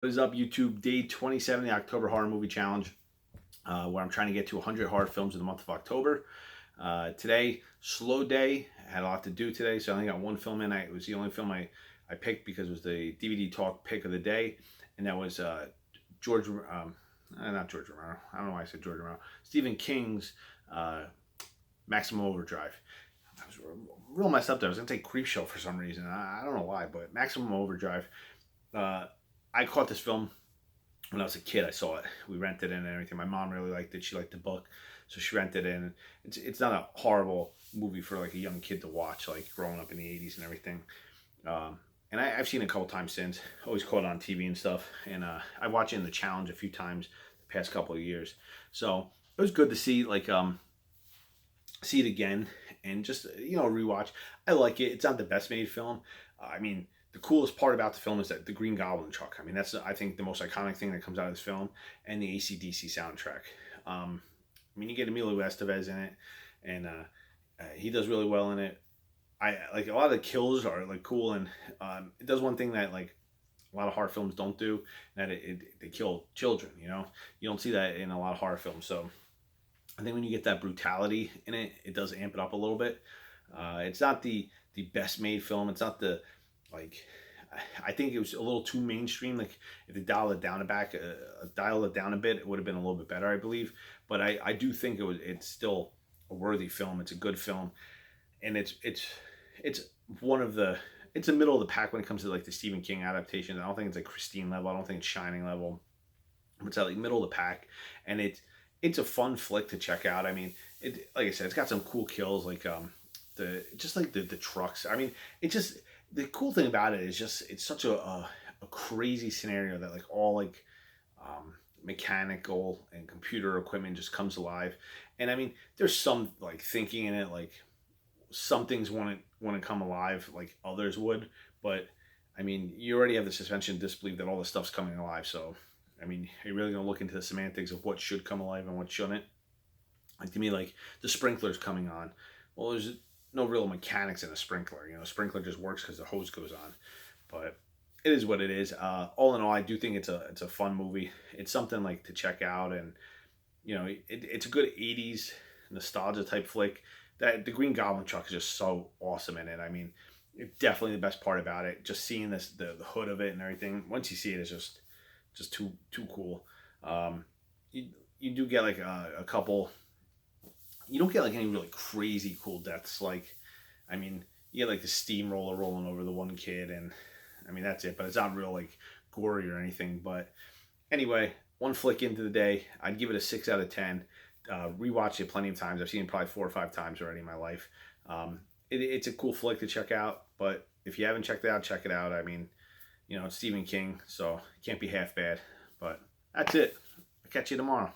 What is up, YouTube? Day 27 of the October Horror Movie Challenge, where I'm trying to get to 100 horror films in the month of October. Today, slow day. I had a lot to do today, so I only got one film in. It was the only film I picked because it was the DVD Talk pick of the day, and that was not George Romero. I don't know why I said George Romero. Stephen King's uh, Maximum Overdrive. I was real messed up there. I was going to take Creepshow for some reason. I don't know why, but Maximum Overdrive. Uh, I caught this film when I was a kid. I saw it. We rented it and everything. My mom really liked it. She liked the book, so she rented it. And it's not a horrible movie for like a young kid to watch, like growing up in the '80s and everything. And I've seen it a couple times since. Always caught it on TV and stuff. And I watched it in the challenge a few times the past couple of years. So it was good to see see it again and just rewatch. I like it. It's not the best made film. I mean, the coolest part about the film is that the Green Goblin truck. I mean, that's I think the most iconic thing that comes out of this film, and the AC/DC soundtrack. I mean, you get Emilio Estevez in it, and he does really well in it. I like a lot of the kills are like cool, and it does one thing that like a lot of horror films don't do, that they kill children. You don't see that in a lot of horror films. So I think when you get that brutality in it, it does amp it up a little bit. It's not the best made film. It's not the like. I think it was a little too mainstream. Like if they dial it down a bit, it would have been a little bit better, I believe. But I do think it's still a worthy film. It's a good film, and it's one of the it's the middle of the pack when it comes to like the Stephen King adaptations. I don't think it's like Christine level. I don't think it's Shining level. It's at like middle of the pack, and it's a fun flick to check out. I mean, like I said, it's got some cool kills, like the trucks. I mean, it just the cool thing about it is just it's such a crazy scenario that like all like mechanical and computer equipment just comes alive. And I mean, there's some like thinking in it, like some things want to come alive like others would, but I mean, you already have the suspension of disbelief that all this stuff's coming alive. So I mean, you're really gonna look into the semantics of what should come alive and what shouldn't. Like to me, like the sprinkler's coming on. Well, there's no real mechanics in a sprinkler. A sprinkler just works because the hose goes on. But it is what it is. All in all, I do think it's a fun movie. It's something like to check out, and it's a good '80s nostalgia type flick. That the Green Goblin truck is just so awesome in it. I mean, it's definitely the best part about it. Just seeing the hood of it and everything. Once you see it, it's just too cool. You you do get like a couple. You don't get like any really crazy cool deaths. Like, I mean, you get like the steamroller rolling over the one kid, and I mean that's it. But it's not real like gory or anything. But anyway, one flick into the day, I'd give it a 6 out of 10. Rewatched it plenty of times. I've seen it probably 4 or 5 times already in my life. It's a cool flick to check out. But if you haven't checked it out, check it out. I mean, it's Stephen King, so it can't be half bad. But that's it. I'll catch you tomorrow.